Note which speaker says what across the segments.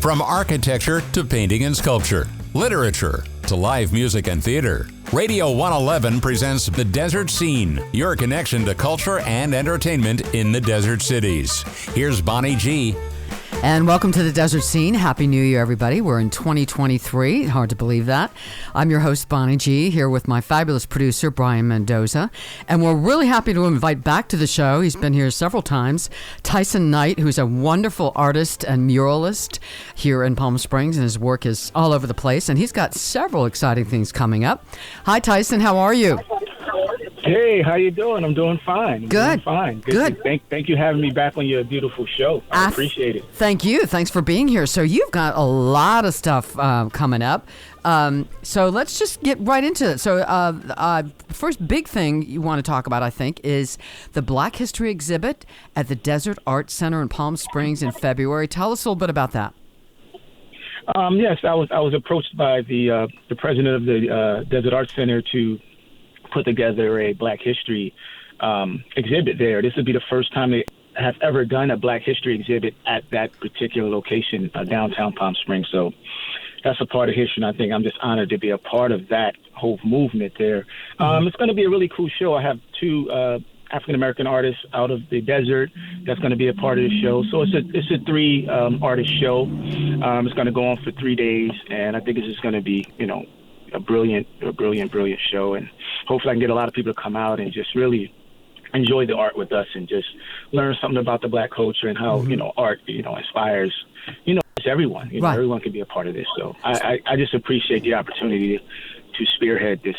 Speaker 1: From architecture to painting and sculpture, literature to live music and theater, Radio 111 presents The Desert Scene, your connection to culture and entertainment in the desert cities. Here's Bonnie G.
Speaker 2: And welcome to The Desert Scene. Happy New Year, everybody. We're in 2023. Hard to believe that. I'm your host, Bonnie G, here with my fabulous producer, Brian Mendoza. And we're really happy to invite back to the show, he's been here several times, Tysen Knight, who's a wonderful artist and muralist here in Palm Springs, and his work is all over the place. And he's got several exciting things coming up. Hi, Tysen. How are you?
Speaker 3: Hey, how you doing? I'm doing fine.
Speaker 2: Good.
Speaker 3: Doing fine.
Speaker 2: Good.
Speaker 3: Thank you for having me back on your beautiful show. I appreciate it.
Speaker 2: Thank you. Thanks for being here. So you've got a lot of stuff coming up. So let's just get right into it. So first big thing you want to talk about, I think, is the Black History exhibit at the Desert Art Center in Palm Springs in February. Tell us a little bit about that.
Speaker 3: Yes, I was approached by the president of the Desert Art Center to put together a Black History exhibit there. This would be the first time they have ever done a Black History exhibit at that particular location, downtown Palm Springs. So that's a part of history, and I think I'm just honored to be a part of that whole movement there. It's going to be a really cool show. I have two African-American artists out of the desert that's going to be a part of the show. So it's a three artist show. It's going to go on for 3 days, and I think it's just going to be, a brilliant show, and hopefully I can get a lot of people to come out and just really enjoy the art with us and just learn something about the Black culture and how art inspires everyone.
Speaker 2: Right.
Speaker 3: Everyone can be a part of this. So I just appreciate the opportunity to spearhead this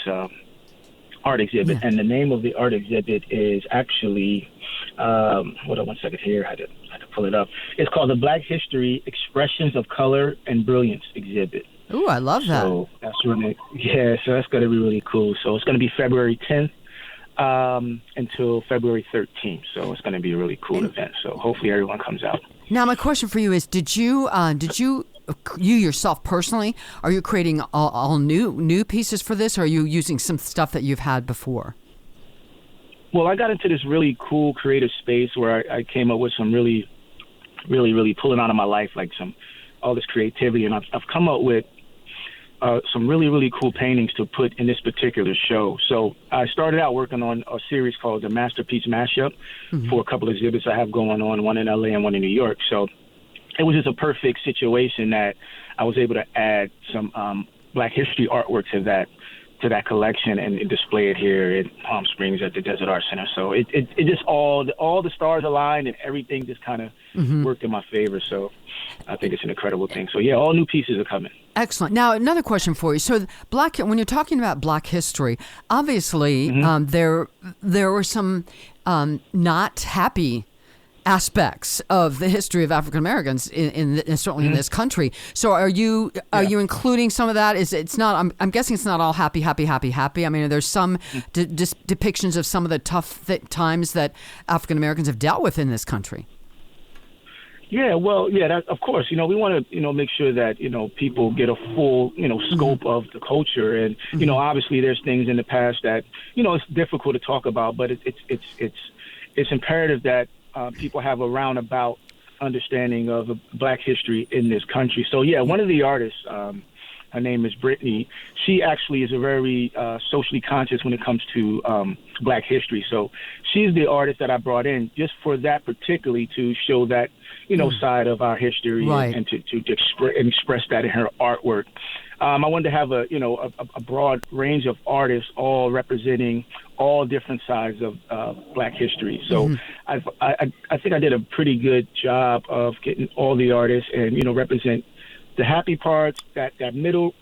Speaker 3: art exhibit. Yeah. And the name of the art exhibit is actually hold on one second here. I had to pull it up. It's called the Black History Expressions of Color and Brilliance exhibit.
Speaker 2: Ooh, I love that.
Speaker 3: So that's really, so that's going to be really cool. So it's going to be February 10th until February 13th. So it's going to be a really cool event. So hopefully everyone comes out.
Speaker 2: Now, my question for you is: Did you yourself personally, are you creating all new pieces for this, or are you using some stuff that you've had before?
Speaker 3: Well, I got into this really cool creative space where I came up with some really pulling out of my life, like all this creativity, and I've come up with some really cool paintings to put in this particular show. So I started out working on a series called the Masterpiece Mashup for a couple of exhibits I have going on, one in LA and one in New York. So it was just a perfect situation that I was able to add some Black History artwork to that collection and display it here in Palm Springs at the Desert Art Center. So it just all the stars aligned and everything just kind of worked in my favor. So I think it's an incredible thing. So yeah, all new pieces are coming. Excellent.
Speaker 2: Now, another question for you. So when you're talking about Black history, obviously there were some not happy aspects of the history of African Americans certainly in this country. So are you including some of that? It's not? I'm guessing it's not all happy. I mean, there's some depictions of some of the tough times that African Americans have dealt with in this country.
Speaker 3: Yeah, well, that, of course, we want to, make sure that, people get a full, scope of the culture. And, obviously there's things in the past that, it's difficult to talk about, but it's imperative that people have a roundabout understanding of Black history in this country. So, yeah, one of the artists, her name is Brittany. She actually is a very socially conscious when it comes to Black history. So she's the artist that I brought in just for that particularly to show that, side of our history, right, and to express that in her artwork. I wanted to have a broad range of artists all representing all different sides of Black history. So I think I did a pretty good job of getting all the artists and, represent the happy parts, that middle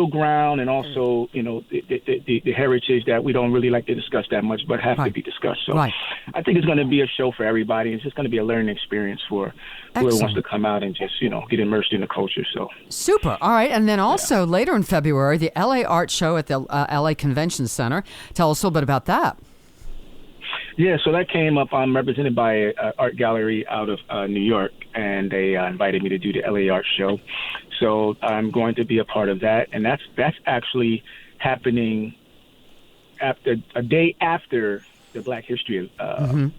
Speaker 3: ground, and also, the heritage that we don't really like to discuss that much, but have to be discussed. So I think it's going to be a show for everybody. It's just going to be a learning experience for whoever wants to come out and just, get immersed in the culture. So
Speaker 2: super. All right. And then also later in February, the LA Art Show at the LA Convention Center. Tell us a little bit about that.
Speaker 3: Yeah, so that came up. I'm represented by an art gallery out of New York, and they invited me to do the LA Art Show. So I'm going to be a part of that, and that's actually happening a day after the Black History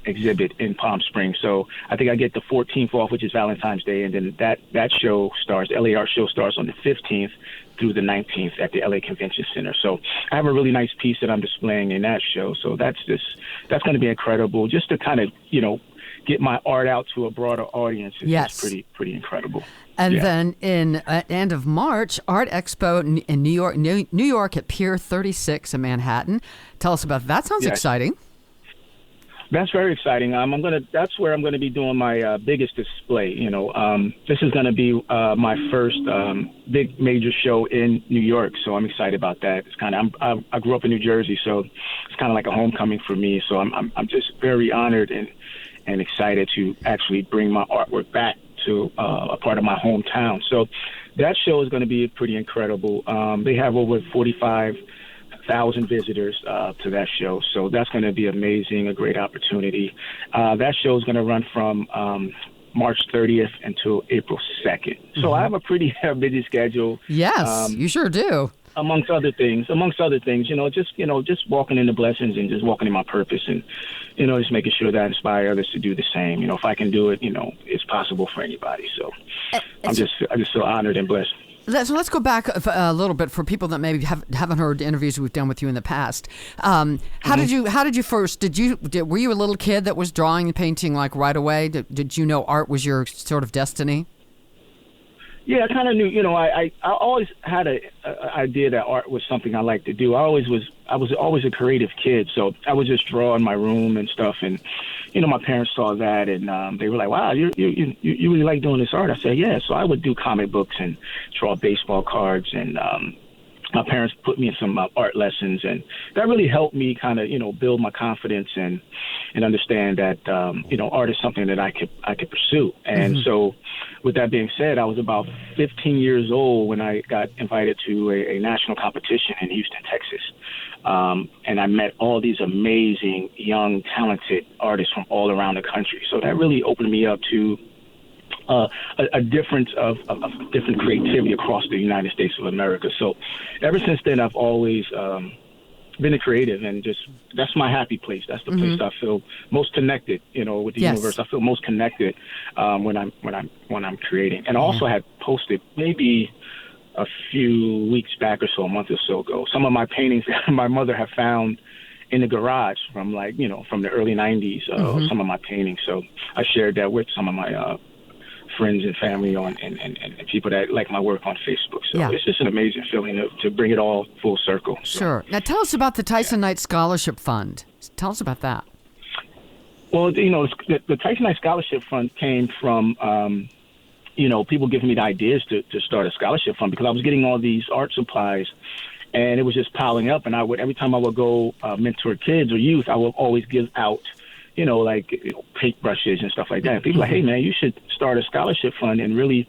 Speaker 3: exhibit in Palm Springs. So I think I get the 14th off, which is Valentine's Day, and then that show starts, LA Art Show starts on the 15th through the 19th at the LA Convention Center. So I have a really nice piece that I'm displaying in that show. So that's going to be incredible, just to kind of, get my art out to a broader audience. It's pretty incredible.
Speaker 2: And then at the end of March, Art Expo in New York at Pier 36 in Manhattan. Tell us about that. Sounds exciting.
Speaker 3: That's very exciting. That's where I'm gonna be doing my biggest display. This is gonna be my first big major show in New York, so I'm excited about that. It's I grew up in New Jersey, so it's kind of like a homecoming for me. So I'm just very honored and excited to actually bring my artwork back to a part of my hometown. So that show is going to be pretty incredible. They have over 45,000 visitors to that show. So that's going to be amazing, a great opportunity. That show is going to run from March 30th until April 2nd. So I have a pretty busy schedule.
Speaker 2: Yes, you sure do.
Speaker 3: Amongst other things, just walking in the blessings and just walking in my purpose, and just making sure that I inspire others to do the same. If I can do it, it's possible for anybody. So I just feel honored and blessed.
Speaker 2: So let's go back a little bit for people that maybe haven't heard interviews we've done with you in the past. How did you first? Were you a little kid that was drawing and painting like right away? Did you know art was your sort of destiny?
Speaker 3: Yeah, I kind of knew. I always had an idea that art was something I liked to do. I was always a creative kid, so I would just draw in my room and stuff. And my parents saw that, and they were like, "Wow, you really like doing this art?" I said, "Yeah." So I would do comic books and draw baseball cards, and my parents put me in some art lessons, and that really helped me kind of build my confidence and understand that art is something that I could pursue. And so, with that being said, I was about 15 years old when I got invited to a national competition in Houston, Texas. And I met all these amazing, young, talented artists from all around the country. So that really opened me up to a difference of different creativity across the United States of America. So ever since then, I've always been a creative, and that's my happy place. That's the place I feel most connected, with the universe. I feel most connected when I'm creating. And I also had posted maybe a few weeks back or so, a month or so ago, some of my paintings that my mother had found in the garage from from the early 90s, some of my paintings. So I shared that with some of my friends and family and people that like my work on Facebook. So it's just an amazing feeling to bring it all full circle.
Speaker 2: Sure. Now tell us about the Tysen Knight Scholarship Fund. Tell us about that.
Speaker 3: Well, the Tysen Knight Scholarship Fund came from, people giving me the ideas to start a scholarship fund, because I was getting all these art supplies and it was just piling up. And every time I would go mentor kids or youth, I would always give out paintbrushes and stuff like that. And people are like, hey, man, you should start a scholarship fund and really,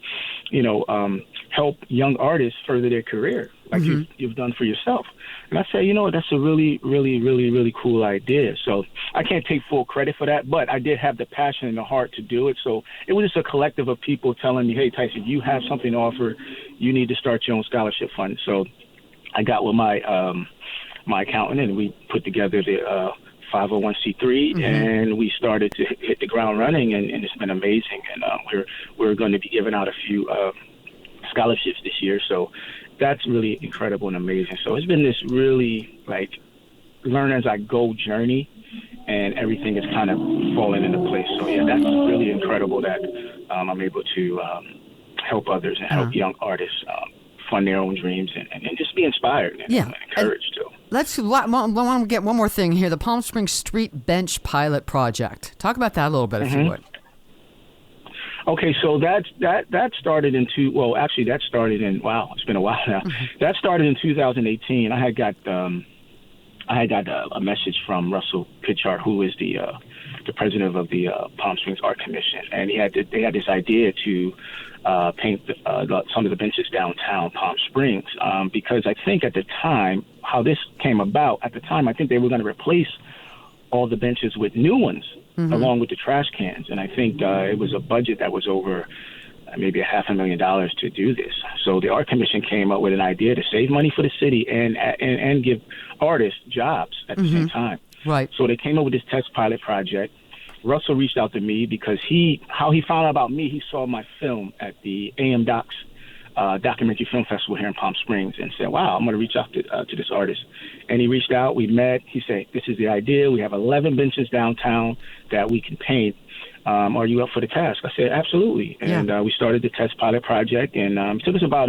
Speaker 3: help young artists further their career like you've done for yourself. And I say, that's a really, really, really, really cool idea. So I can't take full credit for that, but I did have the passion and the heart to do it. So it was just a collective of people telling me, hey, Tysen, you have something to offer. You need to start your own scholarship fund. So I got with my accountant, and we put together the 501c3, and we started to hit the ground running, and it's been amazing. And we're going to be giving out a few scholarships this year, so that's really incredible and amazing. So it's been this really learn as I go journey, and everything is kind of falling into place. So that's really incredible that I'm able to help others and help young artists fund their own dreams and just be inspired and encouraged too.
Speaker 2: I want to get one more thing here. The Palm Springs Street Bench Pilot Project. Talk about that a little bit, if you would.
Speaker 3: Okay, so that started it's been a while now. That started in 2018. I had got a message from Russell Pitchart, who is the president of the Palm Springs Art Commission, and they had this idea to paint some of the benches downtown Palm Springs, because I think at the time, how this came about, at the time I think they were going to replace all the benches with new ones, along with the trash cans. And I think it was a budget that was over maybe $500,000 to do this. So the Art Commission came up with an idea to save money for the city and give artists jobs at the same time.
Speaker 2: Right.
Speaker 3: So they came up with this test pilot project. Russell reached out to me because how he found out about me, he saw my film at the AM Docs documentary film festival here in Palm Springs and said, wow, I'm going to reach out to this artist. And he reached out, we met, he said, this is the idea. We have 11 benches downtown that we can paint. Are you up for the task? I said, absolutely. And we started the test pilot project, and it took us about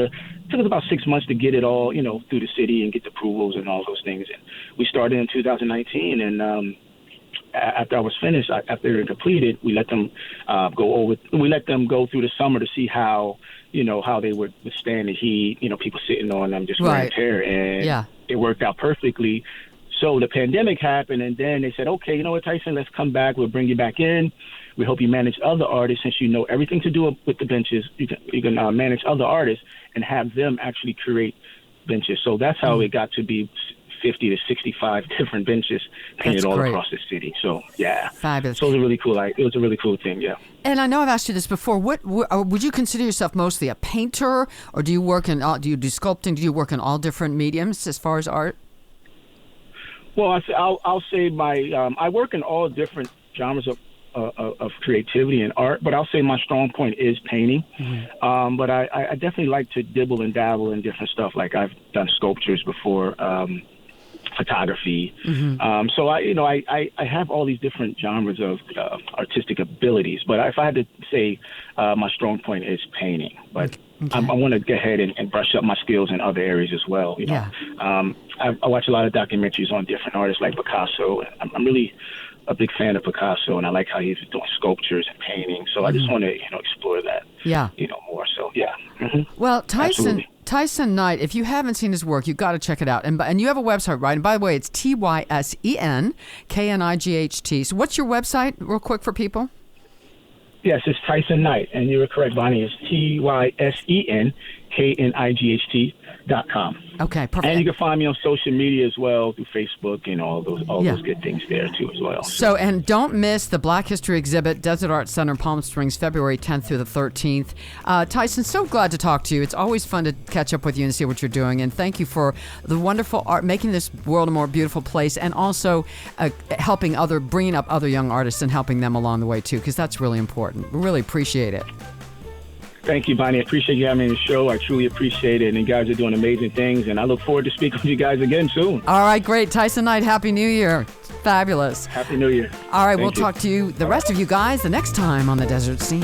Speaker 3: 6 months to get it all, through the city and get the approvals and all those things. And we started in 2019, and after I was finished, after they were completed, we let them go through the summer to see how they would withstand the heat, people sitting on them, just wear and tear, and it worked out perfectly. So the pandemic happened, and then they said, okay, you know what, Tyson, let's come back. We'll bring you back in. We hope you manage other artists, since you know everything to do with the benches. You can manage other artists and have them actually create benches. So that's how it got to be 50 to 65 different benches painted all across the city. So
Speaker 2: fabulous.
Speaker 3: So it was a really cool thing. Yeah.
Speaker 2: And I know I've asked you this before. What would you consider yourself mostly a painter, or do you work in? Do you do sculpting? Do you work in all different mediums as far as art?
Speaker 3: Well, I'll say I work in all different genres of creativity and art, but I'll say my strong point is painting. Mm-hmm. But I definitely like to dibble and dabble in different stuff. Like I've done sculptures before, photography. Mm-hmm. So I have all these different genres of artistic abilities. But if I had to say, my strong point is painting. But I want to go ahead and brush up my skills in other areas as well. I watch a lot of documentaries on different artists like Picasso. I'm really a big fan of Picasso, and I like how he's doing sculptures and painting. So I just want to explore that. More. So
Speaker 2: Well, Tysen Knight, if you haven't seen his work, you've got to check it out. And you have a website, right? And by the way, it's Tysen Knight. So what's your website, real quick, for people?
Speaker 3: Yes, it's Tysen Knight, and you were correct, Bonnie. It's TysenKnight.com.
Speaker 2: Okay, perfect.
Speaker 3: And you can find me on social media as well, through Facebook and all those good things there too as well.
Speaker 2: So, and don't miss the Black History Exhibit, Desert Arts Center, Palm Springs, February 10th through the 13th. Tyson, so glad to talk to you. It's always fun to catch up with you and see what you're doing. And thank you for the wonderful art, making this world a more beautiful place, and also bringing up other young artists and helping them along the way too, because that's really important. We really appreciate it.
Speaker 3: Thank you, Bonnie. I appreciate you having me on the show. I truly appreciate it. And you guys are doing amazing things. And I look forward to speaking with you guys again soon.
Speaker 2: All right, great. Tysen Knight, Happy New Year. Fabulous.
Speaker 3: Happy New Year.
Speaker 2: All right, we'll talk to you, the rest of you guys, the next time on The Desert Scene.